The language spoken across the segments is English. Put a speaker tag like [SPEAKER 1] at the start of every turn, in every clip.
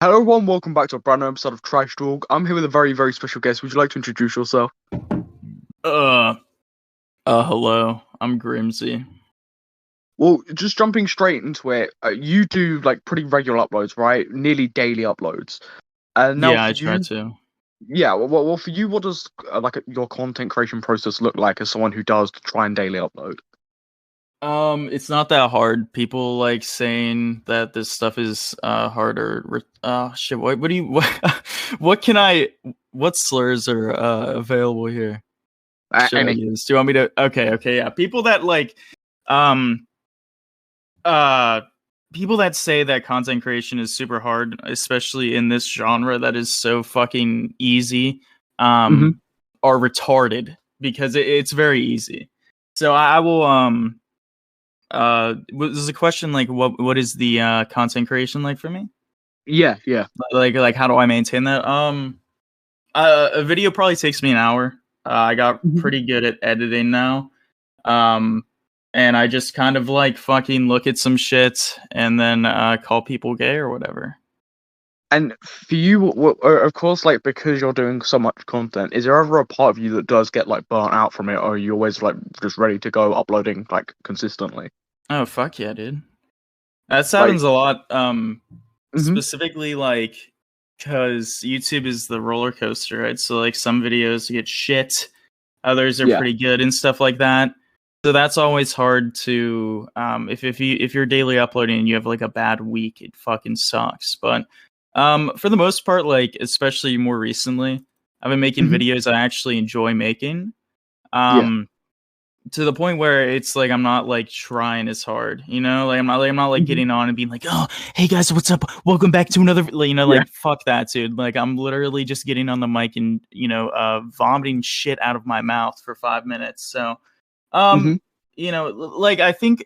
[SPEAKER 1] Hello everyone, welcome back to a brand new episode of TrashTalk. I'm here with a very, very special guest. Would you like to introduce yourself?
[SPEAKER 2] Hello. I'm Grimsy.
[SPEAKER 1] Well, just jumping straight into it, you do like pretty regular uploads, right? Nearly daily uploads. Now
[SPEAKER 2] Yeah,
[SPEAKER 1] for
[SPEAKER 2] I try
[SPEAKER 1] you,
[SPEAKER 2] to.
[SPEAKER 1] yeah. Well, for you, what does your content creation process look like as someone who does try and daily upload?
[SPEAKER 2] It's not that hard. People like saying that this stuff is harder. Shit. What do you what slurs are available here? Should I use? Do you want me to? Okay, yeah. People that like um people that say that content creation is super hard, especially in this genre that is so fucking easy, are retarded because it's very easy. So I will was the question like what is the content creation like for me?
[SPEAKER 1] Yeah.
[SPEAKER 2] Like how do I maintain that? A video probably takes me an hour. I got pretty good at editing now. And I just kind of like fucking look at some shit and then call people gay or whatever.
[SPEAKER 1] And for you, of course, like because you're doing so much content, is there ever a part of you that does get like burnt out from it, or are you always like just ready to go uploading like consistently?
[SPEAKER 2] Oh fuck yeah, dude. That happens a lot. Specifically like because YouTube is the roller coaster, right? So like some videos get shit, others are pretty good and stuff like that. So that's always hard to if you're daily uploading and you have like a bad week, it fucking sucks. But for the most part, like especially more recently, I've been making videos I actually enjoy making. To the point where it's like I'm not like trying as hard, you know, like I'm not like getting on and being like, oh hey guys, what's up, welcome back to another, you know, like fuck that, dude. Like I'm literally just getting on the mic and vomiting shit out of my mouth for 5 minutes. So you know, like I think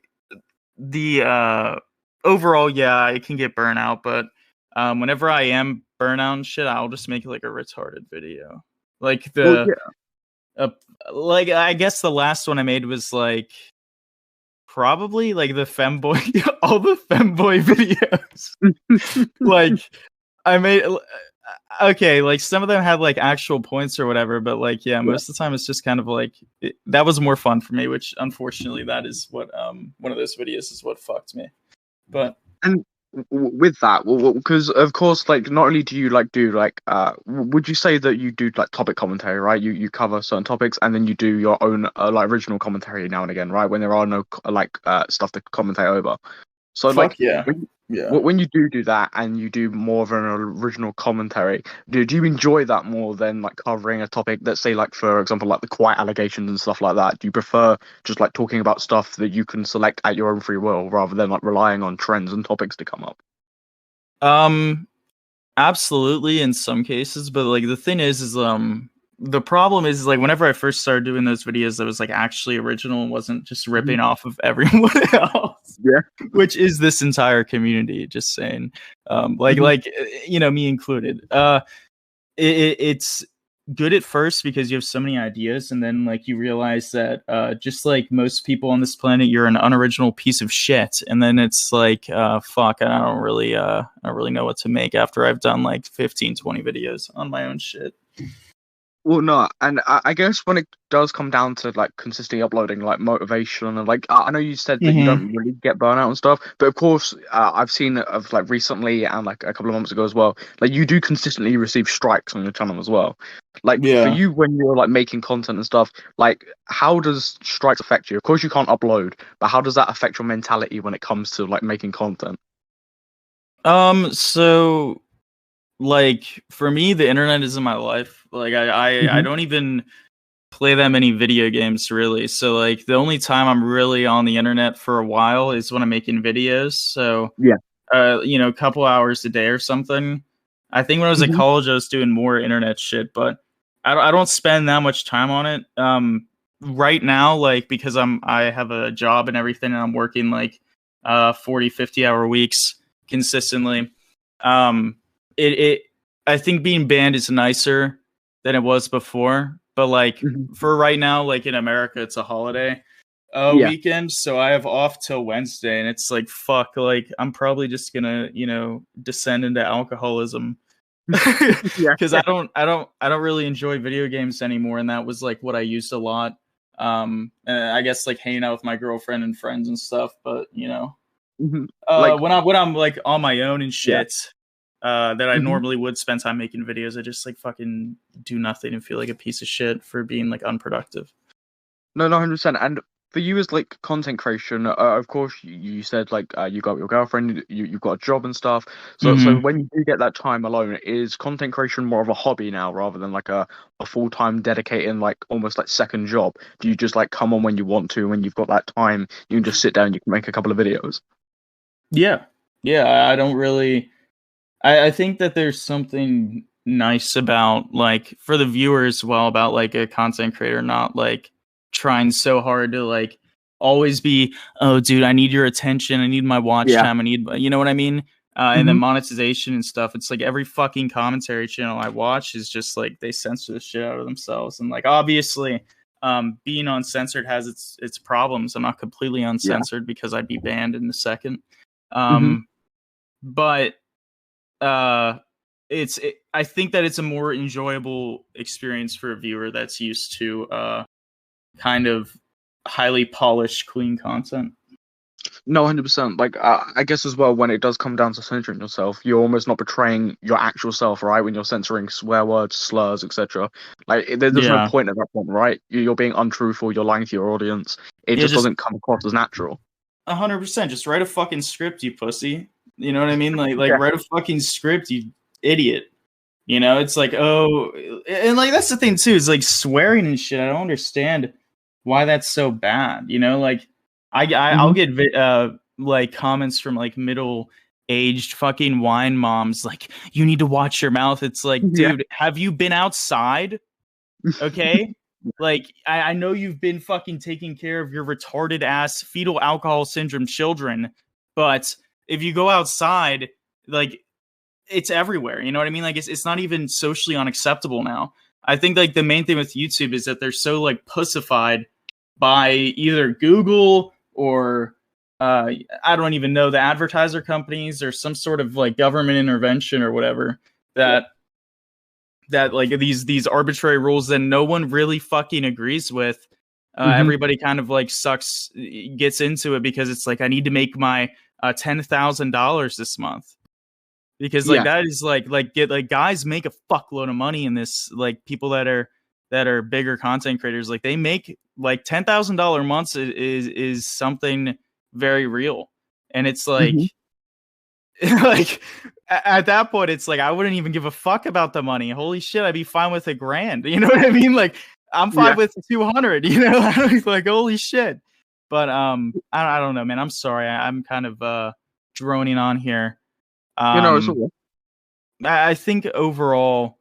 [SPEAKER 2] the overall, yeah, it can get burnout, but whenever I am burnout and shit, I'll just make like a retarded video. Like like I guess the last one I made was like probably like the femboy all the femboy videos. Like I made okay, like some of them had like actual points or whatever, but like most of the time it's just kind of like that was more fun for me, which unfortunately that is what one of those videos is what fucked me. But
[SPEAKER 1] and with that, because of course, like not only do you like do like would you say that you do like topic commentary, right? You cover certain topics and then you do your own like original commentary now and again, right? When there are no like stuff to commentate over. So like when you do that and you do more of an original commentary, do you enjoy that more than like covering a topic that, say, like for example, like the quiet allegations and stuff like that? Do you prefer just like talking about stuff that you can select at your own free will rather than like relying on trends and topics to come up?
[SPEAKER 2] Absolutely in some cases, but like the thing is the problem is like whenever I first started doing those videos that was like actually original and wasn't just ripping off of everyone else. Which is this entire community, just saying. Like you know, me included. It's good at first because you have so many ideas, and then like you realize that just like most people on this planet, you're an unoriginal piece of shit, and then it's like fuck, I don't really know what to make after I've done like 15-20 videos on my own shit.
[SPEAKER 1] Well, no, and I guess when it does come down to like consistently uploading, like motivation and like I know you said that you don't really get burnout and stuff, but of course I've seen it of like recently and like a couple of months ago as well. Like you do consistently receive strikes on your channel as well. Like for you, when you're like making content and stuff, like how does strikes affect you? Of course you can't upload, but how does that affect your mentality when it comes to like making content?
[SPEAKER 2] So like for me, the internet is in my life. Like I don't even play that many video games really. So like the only time I'm really on the internet for a while is when I'm making videos. So you know, a couple hours a day or something. I think when I was at college, I was doing more internet shit, but I don't spend that much time on it. Right now, like because I have a job and everything, and I'm working like 40-50 hour weeks consistently. It I think being banned is nicer than it was before, but like for right now, like in America, it's a holiday.
[SPEAKER 1] Yeah.
[SPEAKER 2] weekend, so I have off till Wednesday, and it's like fuck, like I'm probably just gonna, descend into alcoholism
[SPEAKER 1] Yeah.
[SPEAKER 2] because I don't really enjoy video games anymore, and that was like what I used a lot. And I guess like hanging out with my girlfriend and friends and stuff, but
[SPEAKER 1] Mhm. Like,
[SPEAKER 2] when I'm like on my own and
[SPEAKER 1] yeah.
[SPEAKER 2] shit, that I
[SPEAKER 1] Mhm.
[SPEAKER 2] normally would spend time making videos, I just like fucking do nothing and feel like a piece of shit for being like unproductive.
[SPEAKER 1] No, no, 100%. And for you as like content creation, of course, you said like you got your girlfriend, you've got a job and stuff. So
[SPEAKER 2] Hmm.
[SPEAKER 1] when you do get that time alone, is content creation more of a hobby now rather than like a full-time dedicating like almost like second job? Do you just like come on when you want to, when you've got that time, you can just sit down, you can make a couple of videos?
[SPEAKER 2] Yeah, yeah. I don't really. I think that there's something nice about like for the viewer as well about like a content creator not like trying so hard to like always be, oh dude, I need your attention, I need my watch
[SPEAKER 1] Yeah.
[SPEAKER 2] time, I need, you know what I mean? And then
[SPEAKER 1] Hmm.
[SPEAKER 2] monetization and stuff. It's like every fucking commentary channel I watch is just like they censor the shit out of themselves, and like obviously, being uncensored has its problems. I'm not completely
[SPEAKER 1] Yeah.
[SPEAKER 2] uncensored because I'd be banned in a second.
[SPEAKER 1] Hmm.
[SPEAKER 2] Um, but uh I think that it's a more enjoyable experience for a viewer that's used to kind of highly polished clean content.
[SPEAKER 1] No, 100%. Like, I guess as well, when it does come down to censoring yourself, you're almost not betraying your actual self, right? When you're censoring swear words, slurs, etc. Like, there's no
[SPEAKER 2] Yeah,
[SPEAKER 1] point at that point, right? You're being untruthful, you're lying to your audience. It
[SPEAKER 2] yeah,
[SPEAKER 1] just
[SPEAKER 2] just
[SPEAKER 1] doesn't come across as natural.
[SPEAKER 2] 100%. Just write a fucking script, you pussy. You know what I mean? Like
[SPEAKER 1] Yeah.
[SPEAKER 2] write a fucking script, you idiot. It's like, oh, and like that's the thing too, is like swearing and shit. I don't understand why that's so bad. Like I'll
[SPEAKER 1] Hmm.
[SPEAKER 2] get like comments from like middle aged fucking wine moms like, you need to watch your mouth. It's like,
[SPEAKER 1] Yeah.
[SPEAKER 2] dude, have you been outside? Okay. Like I know you've been fucking taking care of your retarded ass fetal alcohol syndrome children, but if you go outside, like it's everywhere. You know what I mean? Like it's not even socially unacceptable now. I think like the main thing with YouTube is that they're so like pussified by either Google or I don't even know, the advertiser companies or some sort of like government intervention or whatever,
[SPEAKER 1] Yeah.
[SPEAKER 2] that like these arbitrary rules that no one really fucking agrees with.
[SPEAKER 1] Hmm.
[SPEAKER 2] Everybody kind of like gets into it because it's like, I need to make my $10,000 this month, because like
[SPEAKER 1] Yeah.
[SPEAKER 2] that is get like guys make a fuckload of money in this, like people that are bigger content creators, like they make like $10,000 months is something very real. And it's like
[SPEAKER 1] Hmm.
[SPEAKER 2] like at that point it's like I wouldn't even give a fuck about the money. Holy shit, I'd be fine with $1,000. You know what I mean? Like I'm fine
[SPEAKER 1] Yeah.
[SPEAKER 2] with 200. Like holy shit. But I don't know, man. I'm sorry. I'm kind of droning on here.
[SPEAKER 1] It's
[SPEAKER 2] um
[SPEAKER 1] all.
[SPEAKER 2] I think overall,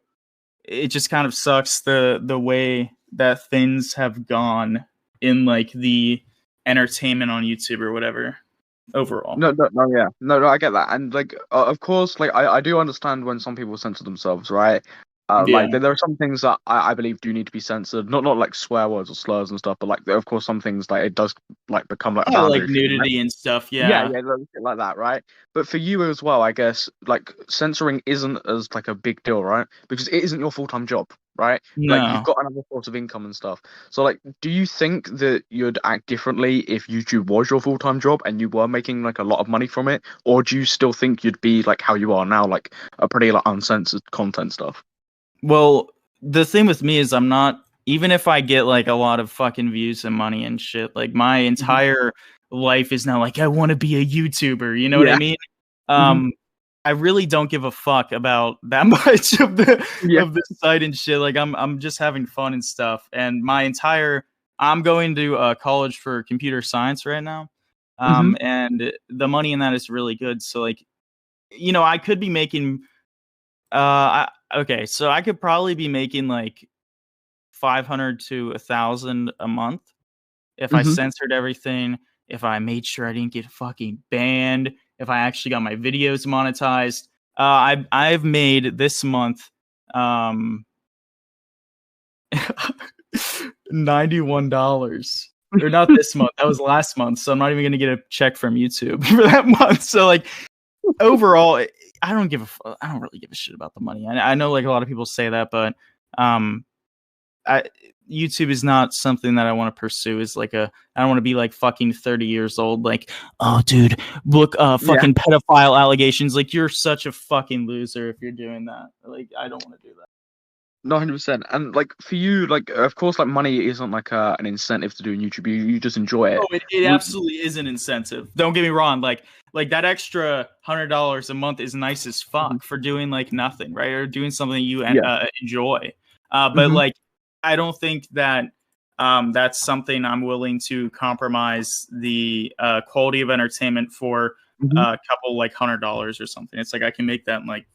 [SPEAKER 2] it just kind of sucks the way that things have gone in like the entertainment on YouTube or whatever. Overall,
[SPEAKER 1] No, no, no, yeah, no, no, I get that, and like, of course, like, I do understand when some people censor themselves, right?
[SPEAKER 2] yeah.
[SPEAKER 1] Like, there are some things that I believe do need to be censored, not like swear words or slurs and stuff, but like, there, of course, some things like it does like become like a
[SPEAKER 2] Oh, like
[SPEAKER 1] boundary for you, right?
[SPEAKER 2] nudity and stuff.
[SPEAKER 1] Yeah,
[SPEAKER 2] Yeah.
[SPEAKER 1] yeah, like that, right? But for you as well, I guess, like censoring isn't as like a big deal, right? Because it isn't your full-time job, right? Like you've
[SPEAKER 2] No.
[SPEAKER 1] got another source of income and stuff. So like, do you think that you'd act differently if YouTube was your full-time job and you were making like a lot of money from it? Or do you still think you'd be like how you are now, like a pretty like uncensored content stuff?
[SPEAKER 2] Well, the thing with me is I'm not, even if I get like a lot of fucking views and money and shit, like my
[SPEAKER 1] Hmm.
[SPEAKER 2] entire life is now like I want to be a YouTuber, you know what I
[SPEAKER 1] Yeah.
[SPEAKER 2] mean?
[SPEAKER 1] Hmm.
[SPEAKER 2] Um I really don't give a fuck about that much of
[SPEAKER 1] Yeah.
[SPEAKER 2] the site and shit. Like I'm just having fun and stuff. And I'm going to college for computer science right now.
[SPEAKER 1] Hmm.
[SPEAKER 2] And the money in that is really good. So like, I could be making okay, so I could probably be making like 500 to 1,000 a month if I
[SPEAKER 1] Hmm.
[SPEAKER 2] censored everything, if I made sure I didn't get fucking banned, if I actually got my videos monetized. I've made this month um $91. or not this month. That was last month, so I'm not even gonna get a check from YouTube for that month. So like overall, I don't really give a shit about the money. I know like a lot of people say that, but YouTube is not something that I want to pursue. Is like I don't want to be like fucking 30 years old. Like, oh, dude, look, fucking pedophile allegations. Like, you're such a fucking loser if you're doing that. Like, I don't want to do that.
[SPEAKER 1] No, 100%. And like for you, like of course, like money isn't like an incentive to do YouTube. You just enjoy it.
[SPEAKER 2] Oh, it absolutely is an incentive. Don't get me wrong. Like that extra $100 a month is nice as fuck for doing like nothing, right? Or doing something you enjoy. But like, I don't think that that's something I'm willing to compromise the quality of entertainment for a couple like $100 or something. It's like I can make that in like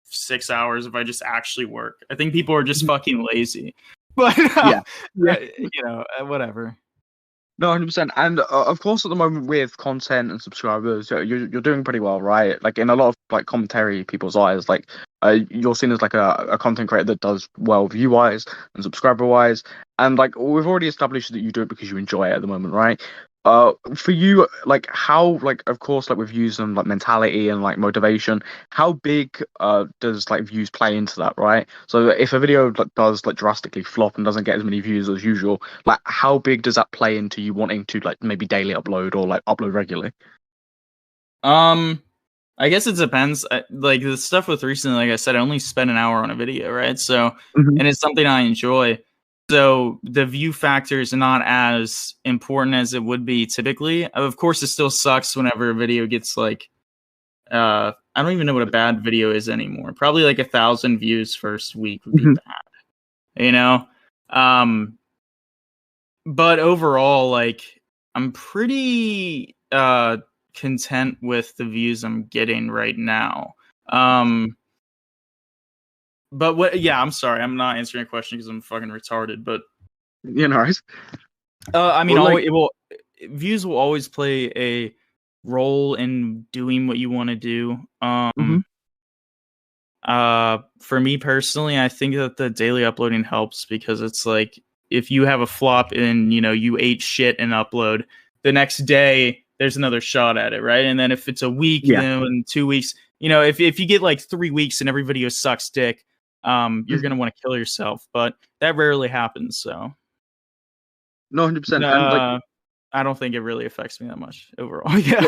[SPEAKER 2] 6 hours if I just actually work. I think people are just fucking lazy. But you know, whatever.
[SPEAKER 1] No, 100%. And of course, at the moment with content and subscribers, you're doing pretty well, right? Like in a lot of like commentary people's eyes, like you're seen as like a content creator that does well view wise and subscriber wise. And like we've already established that you do it because you enjoy it at the moment, right? For you, like how, like of course, like with views and like mentality and like motivation, how big does like views play into that, right? So if a video like does like drastically flop and doesn't get as many views as usual, like how big does that play into you wanting to like maybe daily upload or like upload regularly?
[SPEAKER 2] I guess it depends. Like the stuff with recently, like I said, I only spent an hour on a video, right? So, and it's something I enjoy. So the view factor is not as important as it would be typically. Of course, it still sucks whenever a video gets like, I don't even know what a bad video is anymore. Probably like 1,000 views first week would be bad, you know? But overall, like I'm pretty content with the views I'm getting right now. But what? Yeah, I'm sorry, I'm not answering a question because I'm fucking retarded. But
[SPEAKER 1] You know, right?
[SPEAKER 2] I mean,
[SPEAKER 1] Well, like,
[SPEAKER 2] views will always play a role in doing what you want to do. For me personally, I think that the daily uploading helps because it's like if you have a flop and you know you ate shit and upload, the next day there's another shot at it, right? And then if it's a week, you know, in 2 weeks, you know, if you get like 3 weeks and every video sucks dick, you're gonna want to kill yourself. But that rarely happens, so
[SPEAKER 1] no, 100%. And like,
[SPEAKER 2] I don't think it really affects me that much overall. Yeah.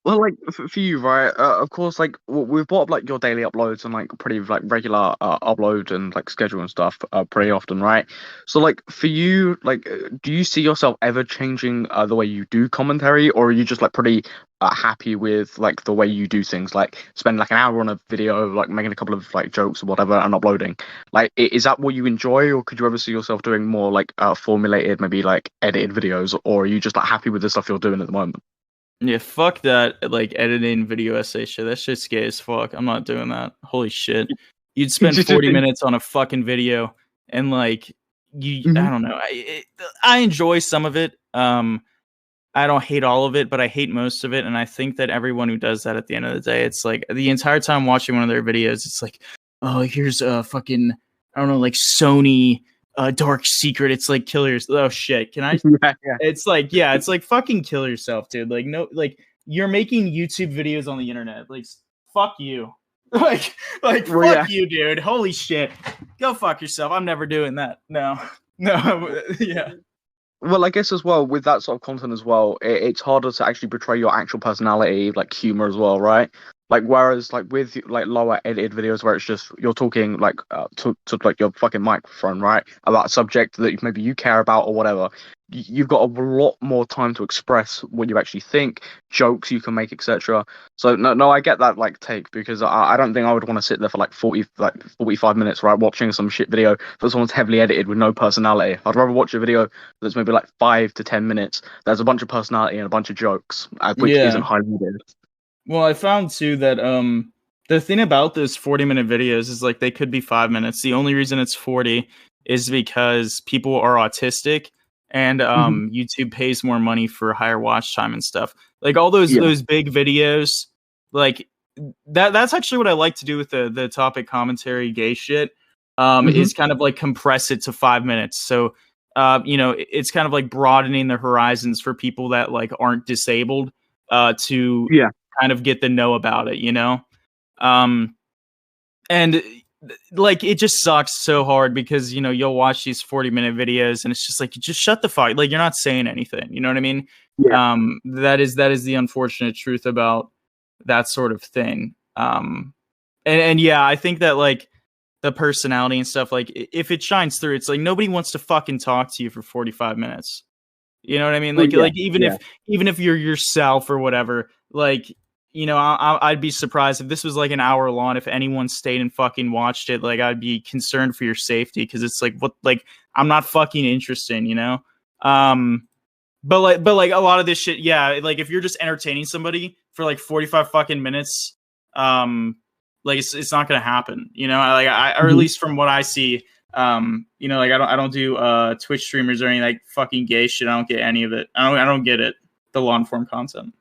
[SPEAKER 1] well, like for you, right? Of course, like we've brought up like your daily uploads and like pretty like regular upload and like schedule and stuff pretty often, right? So like for you, like do you see yourself ever changing the way you do commentary, or are you just like pretty happy with like the way you do things, like spend like an hour on a video, like making a couple of like jokes or whatever and uploading? Like, is that what you enjoy, or could you ever see yourself doing more like formulated, maybe like edited videos, or are you just like happy with the stuff you're doing at the moment?
[SPEAKER 2] Yeah, fuck that, like, editing video essay shit. That shit's gay as fuck. I'm not doing that. Holy shit. You'd spend 40 minutes on a fucking video, and, like, I don't know. I enjoy some of it. I don't hate all of it, but I hate most of it, and I think that everyone who does that at the end of the day, it's like, the entire time watching one of their videos, it's like, oh, here's a fucking, I don't know, like, Sony dark secret. It's like kill yourself. Oh shit, can I It's like, yeah, it's like fucking kill yourself, dude. Like, no, like you're making YouTube videos on the internet. Like, fuck you. like fuck you, dude. Holy shit, go fuck yourself. I'm never doing that. No. Yeah.
[SPEAKER 1] Well, I guess as well with that sort of content as well, it's harder to actually portray your actual personality, like humor as well, right? Like whereas like with like lower edited videos where it's just you're talking like to like your fucking microphone, right, about a subject that maybe you care about or whatever, you've got a lot more time to express what you actually think, jokes you can make, etc. So no, I get that like take because I don't think I would want to sit there for like 45 minutes, right, watching some shit video that someone's heavily edited with no personality. I'd rather watch a video that's maybe like 5 to 10 minutes. There's a bunch of personality and a bunch of jokes, which isn't highly edited.
[SPEAKER 2] Well, I found too that the thing about those 40-minute videos is like they could be 5 minutes. The only reason it's 40 is because people are autistic and YouTube pays more money for higher watch time and stuff. Like all those big videos, like that's actually what I like to do with the topic commentary gay shit. Is kind of like compress it to 5 minutes. So it's kind of like broadening the horizons for people that like aren't disabled to
[SPEAKER 1] Yeah.
[SPEAKER 2] kind of get the know about it, and like it just sucks so hard because you'll watch these 40-minute videos and it's just like, just shut the fuck, like you're not saying anything, you know what I mean?
[SPEAKER 1] Yeah.
[SPEAKER 2] That is the unfortunate truth about that sort of thing. And yeah, I think that like the personality and stuff, like if it shines through, it's like nobody wants to fucking talk to you for 45 minutes. You know what I mean? Like, even if you're yourself or whatever, like, I'd be surprised if this was like an hour long. If anyone stayed and fucking watched it, like, I'd be concerned for your safety because it's like, what, like, I'm not fucking interested, But like a lot of this shit, yeah, like if you're just entertaining somebody for like 45 fucking minutes, like it's not gonna happen, Like or at least from what I see, like I don't do Twitch streamers or any like fucking gay shit. I don't get any of it. I don't get it. The long form content.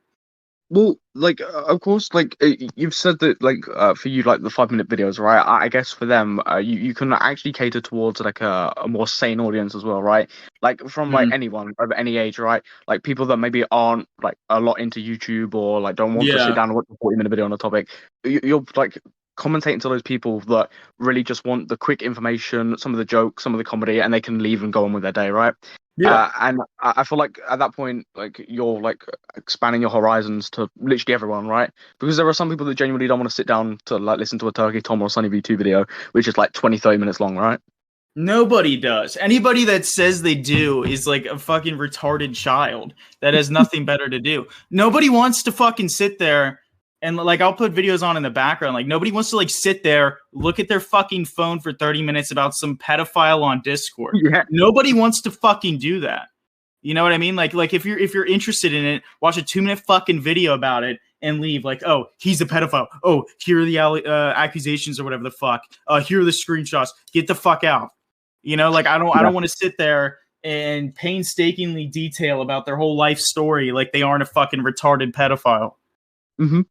[SPEAKER 1] Well, like, of course, like you've said that, like, for you, like the 5-minute videos, right? I guess for them, you can actually cater towards like a more sane audience as well, right? Like from like anyone of any age, right? Like people that maybe aren't like a lot into YouTube or like don't want to sit down and watch a 40-minute video on a topic. You're like commentating to those people that really just want the quick information, some of the jokes, some of the comedy, and they can leave and go on with their day, right?
[SPEAKER 2] Yeah.
[SPEAKER 1] And I feel like at that point, like you're like expanding your horizons to literally everyone, right? Because there are some people that genuinely don't want to sit down to like listen to a Turkey Tom or Sunny V2 video, which is like 20-30 minutes long, right?
[SPEAKER 2] Nobody does. Anybody that says they do is like a fucking retarded child that has nothing better to do. Nobody wants to fucking sit there and like I'll put videos on in the background. Like nobody wants to like sit there, look at their fucking phone for 30 minutes about some pedophile on Discord.
[SPEAKER 1] Yeah.
[SPEAKER 2] Nobody wants to fucking do that. You know what I mean? Like if you're interested in it, watch a 2-minute fucking video about it and leave. Like, oh, he's a pedophile. Oh, here are the accusations or whatever the fuck. Here are the screenshots. Get the fuck out. Like I don't want to sit there and painstakingly detail about their whole life story like they aren't a fucking retarded pedophile.
[SPEAKER 1] Mm-hmm.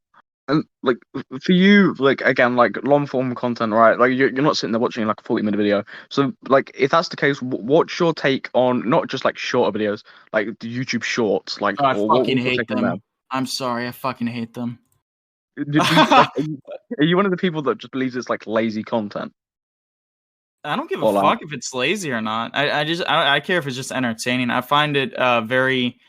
[SPEAKER 1] And like for you, like again, like long form content, right? Like you're not sitting there watching like a 40-minute video. So like if that's the case, what's your take on not just like shorter videos, like the YouTube Shorts? Like
[SPEAKER 2] I fucking hate them. I'm sorry, I fucking hate them.
[SPEAKER 1] Are you one of the people that just believes it's like lazy content?
[SPEAKER 2] I don't give a fuck if it's lazy or not. I care if it's just entertaining. I find it very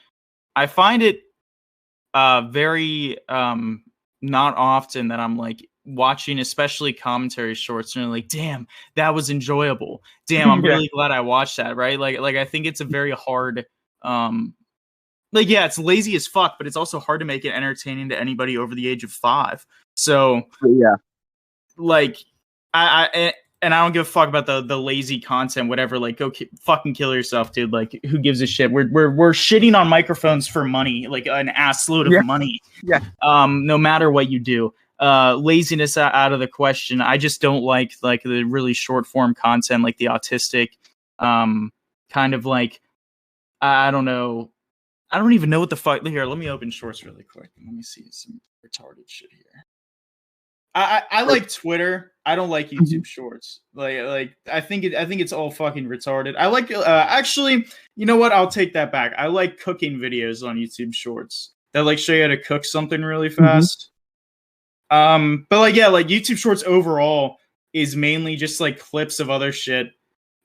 [SPEAKER 2] not often that I'm like watching, especially commentary shorts, and like, damn, that was enjoyable. Damn, I'm really glad I watched that. Right? Like I think it's a very hard, like yeah, it's lazy as fuck, but it's also hard to make it entertaining to anybody over the age of 5. So
[SPEAKER 1] yeah,
[SPEAKER 2] like and I don't give a fuck about the lazy content, whatever. Like, go fucking kill yourself, dude. Like, who gives a shit? We're shitting on microphones for money, like an ass load of money.
[SPEAKER 1] Yeah.
[SPEAKER 2] No matter what you do, laziness out of the question. I just don't like the really short form content, like the autistic, kind of like, I don't know. I don't even know what the fuck. Here, let me open Shorts really quick. Let me see some retarded shit here. I like Twitter. I don't like YouTube Shorts. Like I think it's all fucking retarded. I like actually, you know what? I'll take that back. I like cooking videos on YouTube Shorts that like show you how to cook something really fast. But like yeah, like YouTube Shorts overall is mainly just like clips of other shit,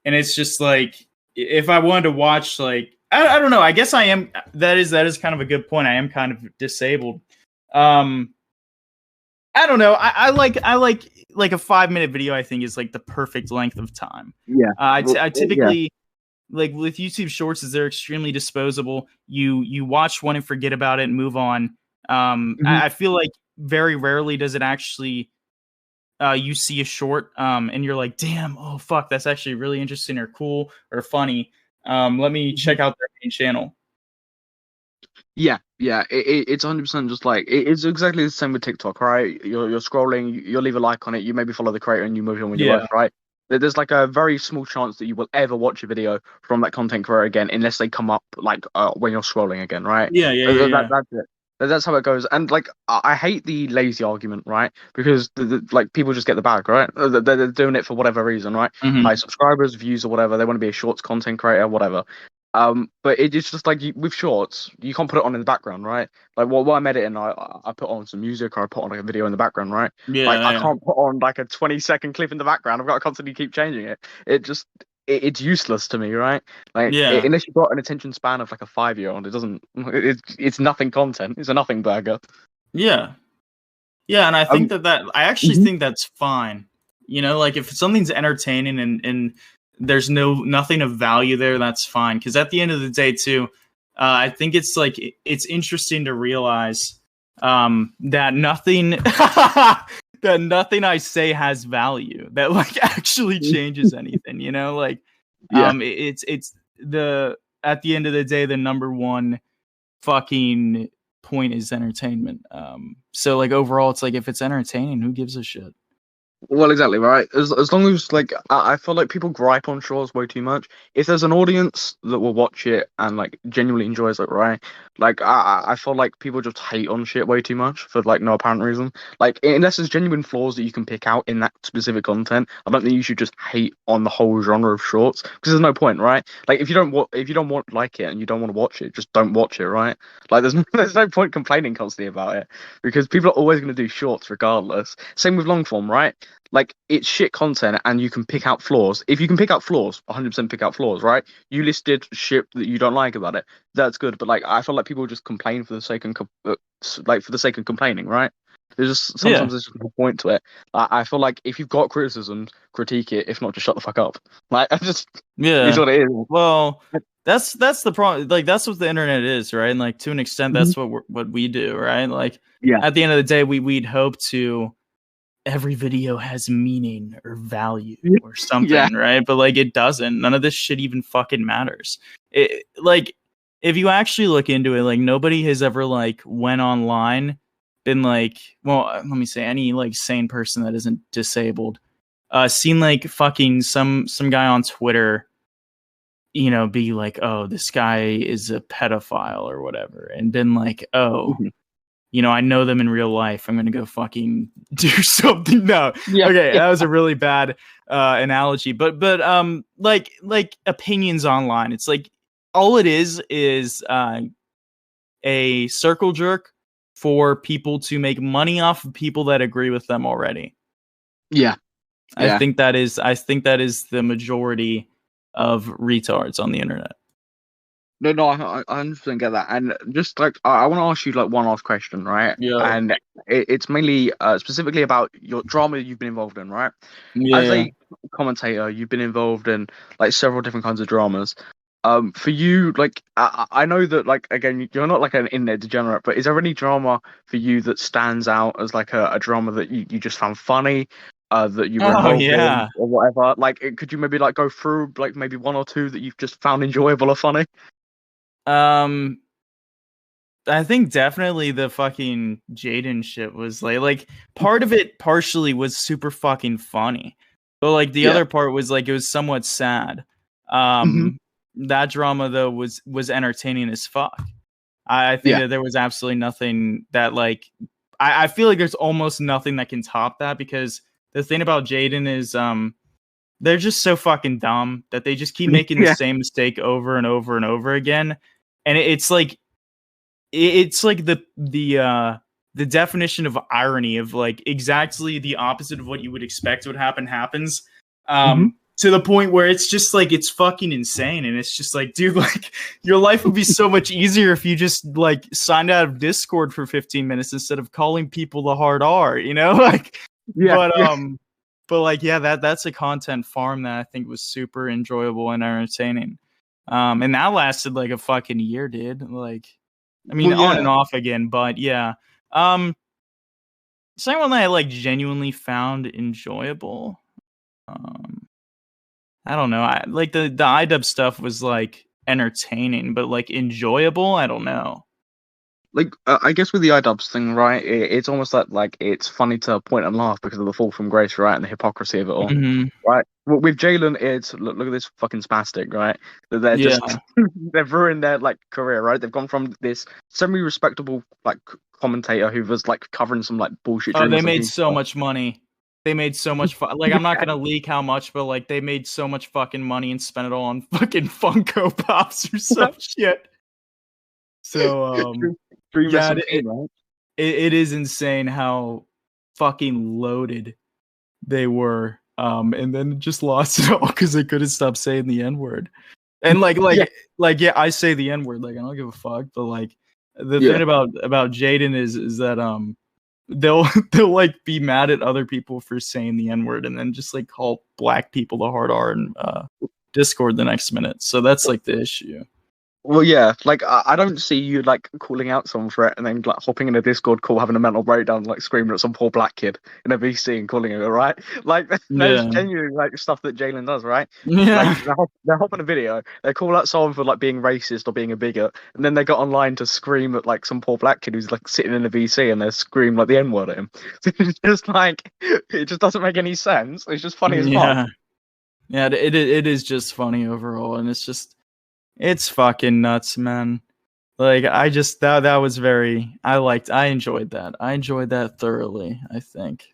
[SPEAKER 2] and it's just like if I wanted to watch like I don't know. I guess I am. That is kind of a good point. I am kind of disabled. I don't know. I like a 5-minute video. I think is like the perfect length of time.
[SPEAKER 1] Yeah.
[SPEAKER 2] I typically like with YouTube Shorts is they're extremely disposable. You watch one and forget about it and move on. I feel like very rarely does it actually you see a short and you're like, damn, oh fuck, that's actually really interesting or cool or funny. Let me check out their main channel.
[SPEAKER 1] Yeah, it's 100% just like it's exactly the same with TikTok, right? You're scrolling, you'll leave a like on it, you maybe follow the creator, and you move on with your life, right? There's like a very small chance that you will ever watch a video from that content creator again, unless they come up like when you're scrolling again, right?
[SPEAKER 2] Yeah.
[SPEAKER 1] That's it. That's how it goes. And like, I hate the lazy argument, right? Because like people just get the bag, right? They're doing it for whatever reason, right? High subscribers, views, or whatever. They want to be a shorts content creator, whatever. But it's just like with shorts, you can't put it on in the background, right? Like while I'm editing, I put on some music or I put on like a video in the background, right? Like I
[SPEAKER 2] Yeah.
[SPEAKER 1] can't put on like a 20-second clip in the background. I've got to constantly keep changing it. It just it's useless to me, right? Like
[SPEAKER 2] Yeah.
[SPEAKER 1] unless you've got an attention span of like a 5-year-old, it doesn't. It's nothing content. It's a nothing burger.
[SPEAKER 2] Yeah. Yeah, and I think that I actually
[SPEAKER 1] Mhm.
[SPEAKER 2] think that's fine. You know, like if something's entertaining and there's nothing of value there, that's fine. Because at the end of the day, too, I think it's like it's interesting to realize that nothing that nothing I say has value that like actually changes anything. You know, like
[SPEAKER 1] Yeah.
[SPEAKER 2] it's the at the end of the day, the number one fucking point is entertainment. So like overall, it's like if it's entertaining, who gives a shit?
[SPEAKER 1] Well, exactly right. As long as like I feel like people gripe on shorts way too much. If there's an audience that will watch it and like genuinely enjoys it, right? Like I feel like people just hate on shit way too much for like no apparent reason. Like unless there's genuine flaws that you can pick out in that specific content, I don't think you should just hate on the whole genre of shorts because there's no point, right? Like if you don't want like it and you don't want to watch it, just don't watch it, right? Like there's no point complaining constantly about it because people are always going to do shorts regardless. Same with long form, right? Like it's shit content and you can pick out flaws. If you can pick out flaws, 100% pick out flaws, right? You listed shit that you don't like about it. That's good, but like I feel like people just complain for the sake of like for the sake of complaining, right? There's just
[SPEAKER 2] Yeah,
[SPEAKER 1] sometimes there's just no point to it. I feel like if you've got criticisms, critique it. If not, just shut the fuck up. Like I just it's
[SPEAKER 2] yeah.
[SPEAKER 1] what it is.
[SPEAKER 2] Well, that's the problem. Like that's what the internet is, right? And like to an extent,
[SPEAKER 1] Mhm.
[SPEAKER 2] that's what we do, right? Like
[SPEAKER 1] Yeah,
[SPEAKER 2] at the end of the day, we'd hope to every video has meaning or value or
[SPEAKER 1] yeah,
[SPEAKER 2] something, right? But like it doesn't. None of this shit even fucking matters. It like if you actually look into it, like nobody has ever like went online, been like, well, let me say any like sane person that isn't disabled, seen like fucking some guy on Twitter, you know, be like, oh, this guy is a pedophile or whatever, and been like, oh,
[SPEAKER 1] Mhm.
[SPEAKER 2] you know, I know them in real life. I'm gonna go fucking do something. No,
[SPEAKER 1] Yeah,
[SPEAKER 2] okay,
[SPEAKER 1] yeah,
[SPEAKER 2] that was a really bad analogy, but like opinions online. It's like all it is a circle jerk for people to make money off of people that agree with them already.
[SPEAKER 1] yeah, yeah.
[SPEAKER 2] I think that is the majority of retards on the internet.
[SPEAKER 1] No, I 100% get that. And just like, I want to ask you like one last question, right?
[SPEAKER 2] Yeah,
[SPEAKER 1] And it's mainly specifically about your drama you've been involved in, right? As
[SPEAKER 2] yeah.
[SPEAKER 1] a commentator, you've been involved in like several different kinds of dramas. For you, like, I know that, like, again, you're not like an internet degenerate, but is there any drama for you that stands out as like a drama that you just found funny, that you were
[SPEAKER 2] Oh
[SPEAKER 1] involved in
[SPEAKER 2] yeah.
[SPEAKER 1] or whatever? Like, could you maybe like go through like maybe one or two that you've just found enjoyable or funny?
[SPEAKER 2] Um, I think definitely the fucking Jaden shit was like part of it partially was super fucking funny. But like the
[SPEAKER 1] Yeah.
[SPEAKER 2] other part was like it was somewhat sad.
[SPEAKER 1] Hmm.
[SPEAKER 2] That drama though was entertaining as fuck. I think
[SPEAKER 1] Yeah.
[SPEAKER 2] that there was absolutely nothing that like I feel like there's almost nothing that can top that because the thing about Jaden is they're just so fucking dumb that they just keep making the
[SPEAKER 1] Yeah.
[SPEAKER 2] same mistake over and over and over again. And it's like it's like the definition of irony of like exactly the opposite of what you would expect would happen happens
[SPEAKER 1] Hmm.
[SPEAKER 2] to the point where it's just like it's fucking insane and it's just like dude like your life would be so much easier if you just like signed out of Discord for 15 minutes instead of calling people the hard R, you know? Like
[SPEAKER 1] Yeah.
[SPEAKER 2] but
[SPEAKER 1] Yeah.
[SPEAKER 2] like yeah, that's a content farm that I think was super enjoyable and entertaining. And that lasted like a fucking year, dude. Like I mean,
[SPEAKER 1] Well,
[SPEAKER 2] on and
[SPEAKER 1] yeah.
[SPEAKER 2] off again, but yeah. Um, Second one that I like genuinely found enjoyable. Um, I don't know. I like the iDub stuff was like entertaining, but like enjoyable. I don't know.
[SPEAKER 1] like I guess with the iDubbbz thing, right? It's almost like it's funny to point and laugh because of the fall from grace, right, and the hypocrisy of it all,
[SPEAKER 2] Hmm.
[SPEAKER 1] right? With Jalyn, it's look at this fucking spastic, right? They're
[SPEAKER 2] Yeah.
[SPEAKER 1] just they've ruined their like career, right? They've gone from this semi-respectable like commentator who was like covering some like bullshit
[SPEAKER 2] Oh, they
[SPEAKER 1] dreamers and
[SPEAKER 2] made
[SPEAKER 1] people
[SPEAKER 2] so
[SPEAKER 1] stuff.
[SPEAKER 2] much money. They made so much like I'm not gonna leak how much, but like they made so much fucking money and spent it all on fucking Funko Pops or some shit. So
[SPEAKER 1] Dreamers
[SPEAKER 2] yeah,
[SPEAKER 1] and P, right?
[SPEAKER 2] it is insane how fucking loaded they were. And then just lost it all because they couldn't stop saying the N-word. And
[SPEAKER 1] Yeah,
[SPEAKER 2] yeah, I say the N-word, like I don't give a fuck. But like the
[SPEAKER 1] yeah.
[SPEAKER 2] thing about Jaden is that they'll they'll like be mad at other people for saying the N-word and then just like call black people the hard R in Discord the next minute. So that's like the issue.
[SPEAKER 1] Well, yeah, like I don't see you like calling out someone for it and then like hopping in a Discord call, having a mental breakdown, like screaming at some poor black kid in a VC and calling it right. Like that's
[SPEAKER 2] Yeah.
[SPEAKER 1] genuinely like stuff that Jalyn does, right? Like
[SPEAKER 2] Yeah.
[SPEAKER 1] they're hopping a video, they call out someone for like being racist or being a bigot, and then they got online to scream at like some poor black kid who's like sitting in a VC and they scream like the N word at him. So it's just like it just doesn't make any sense. It's just funny as fuck.
[SPEAKER 2] Yeah. Yeah, it is just funny overall, and it's fucking nuts, man. Like I just that was very I enjoyed that. I enjoyed that thoroughly, I think.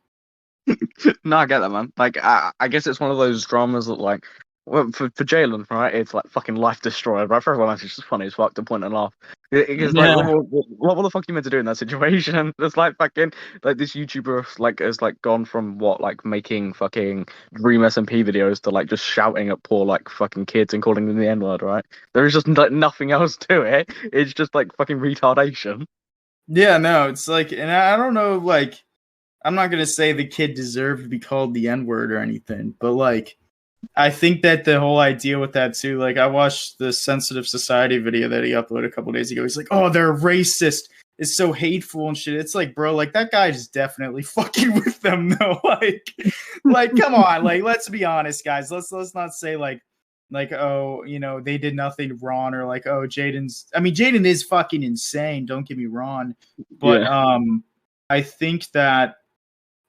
[SPEAKER 1] No, I get that, man. Like, I guess it's one of those dramas that, like, well, for Jalyn, right? It's like fucking life destroyed, right? For everyone else, it's just funny as fuck to point and laugh. Because, like,
[SPEAKER 2] Yeah.
[SPEAKER 1] what the fuck you meant to do in that situation? It's like fucking like this YouTuber like has like gone from what like making fucking Dream SMP videos to like just shouting at poor like fucking kids and calling them the N word, right? There is just like nothing else to it. It's just like fucking retardation.
[SPEAKER 2] Yeah, no, it's like, and I don't know, like, I'm not gonna say the kid deserved to be called the N-word or anything, but like I think that the whole idea with that too, like I watched the Sensitive Society video that he uploaded a couple days ago. He's like, "Oh, they're racist. It's so hateful and shit." It's like, bro, like that guy is definitely fucking with them though. Like, come on, like let's be honest, guys. Let's not say like oh, you know, they did nothing wrong or like oh, Jaden is fucking insane. Don't get me wrong, but
[SPEAKER 1] Yeah.
[SPEAKER 2] I think that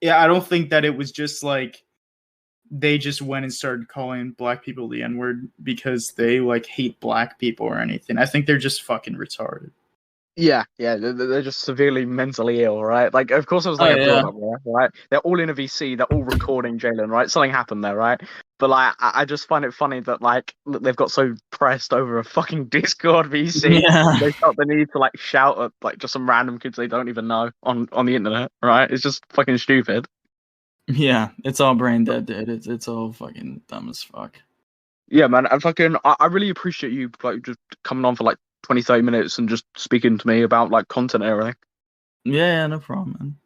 [SPEAKER 2] I don't think that it was just like they just went and started calling black people the N-word because they like hate black people or anything. I think they're just fucking retarded.
[SPEAKER 1] Yeah, they're just severely mentally ill, right? Like, of course, it was
[SPEAKER 2] Oh
[SPEAKER 1] like a
[SPEAKER 2] yeah.
[SPEAKER 1] build-up, right? They're all in a VC, they're all recording Jalyn, right? Something happened there, right? But like, I just find it funny that like they've got so pressed over a fucking Discord VC,
[SPEAKER 2] Yeah.
[SPEAKER 1] they felt the need to like shout at like just some random kids they don't even know on the internet, right? It's just fucking stupid.
[SPEAKER 2] Yeah. It's all brain dead, dude. It's all fucking dumb as fuck.
[SPEAKER 1] Yeah, man, and fucking, I really appreciate you like just coming on for like 20, 30 minutes and just speaking to me about like content and everything.
[SPEAKER 2] Yeah, no problem, man.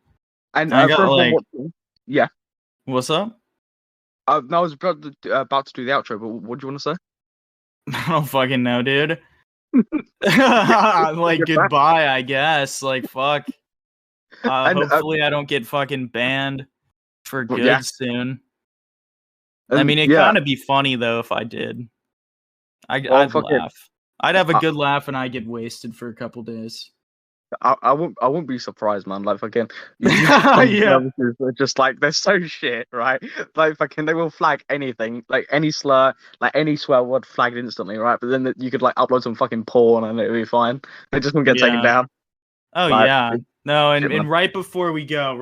[SPEAKER 1] And
[SPEAKER 2] I got
[SPEAKER 1] for everyone
[SPEAKER 2] like
[SPEAKER 1] watching, yeah.
[SPEAKER 2] what's up?
[SPEAKER 1] No, I was about to do the outro, but what do you want to say?
[SPEAKER 2] I don't fucking know, dude. Like
[SPEAKER 1] Get back.
[SPEAKER 2] goodbye, I guess. Like fuck.
[SPEAKER 1] And
[SPEAKER 2] Hopefully I don't get fucking banned for
[SPEAKER 1] well, yeah,
[SPEAKER 2] good soon. I
[SPEAKER 1] and
[SPEAKER 2] mean, it
[SPEAKER 1] yeah.
[SPEAKER 2] kind of be funny though if I did.
[SPEAKER 1] Well,
[SPEAKER 2] I'd
[SPEAKER 1] fucking,
[SPEAKER 2] laugh. I'd have a
[SPEAKER 1] I,
[SPEAKER 2] good laugh and I get wasted for a couple days.
[SPEAKER 1] I won't be surprised, man. Like fucking YouTube community
[SPEAKER 2] Yeah.
[SPEAKER 1] services are just like they're so shit, right? Like fucking they will flag anything, like any slur, like any swear word flagged instantly, right? But then you could like upload some fucking porn and it'll be fine. It just won't get taken
[SPEAKER 2] Yeah.
[SPEAKER 1] down.
[SPEAKER 2] Oh
[SPEAKER 1] Like
[SPEAKER 2] yeah. No,
[SPEAKER 1] shit, man.
[SPEAKER 2] and right before we go,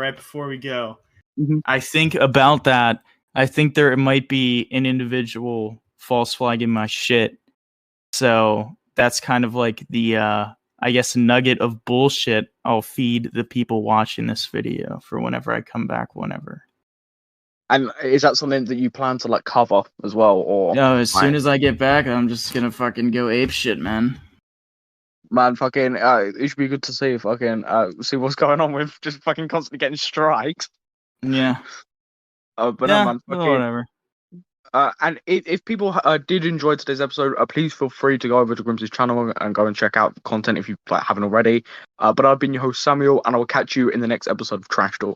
[SPEAKER 1] Mhm.
[SPEAKER 2] I think about that. I think there might be an individual false flagging my shit. So that's kind of like the I guess nugget of bullshit I'll feed the people watching this video for whenever I come back whenever.
[SPEAKER 1] And is that something that you plan to like cover as well, or
[SPEAKER 2] No, as
[SPEAKER 1] like,
[SPEAKER 2] soon as I get back, I'm just gonna fucking go ape shit, man.
[SPEAKER 1] man, fucking, it should be good to see fucking, see what's going on with just fucking constantly getting strikes.
[SPEAKER 2] Yeah.
[SPEAKER 1] But no,
[SPEAKER 2] Yeah,
[SPEAKER 1] man,
[SPEAKER 2] well,
[SPEAKER 1] fucking.
[SPEAKER 2] whatever.
[SPEAKER 1] And if people did enjoy today's episode, please feel free to go over to Grimsy's channel and go and check out the content if you like, haven't already. But I've been your host Samuel, and I will catch you in the next episode of Trash Talk.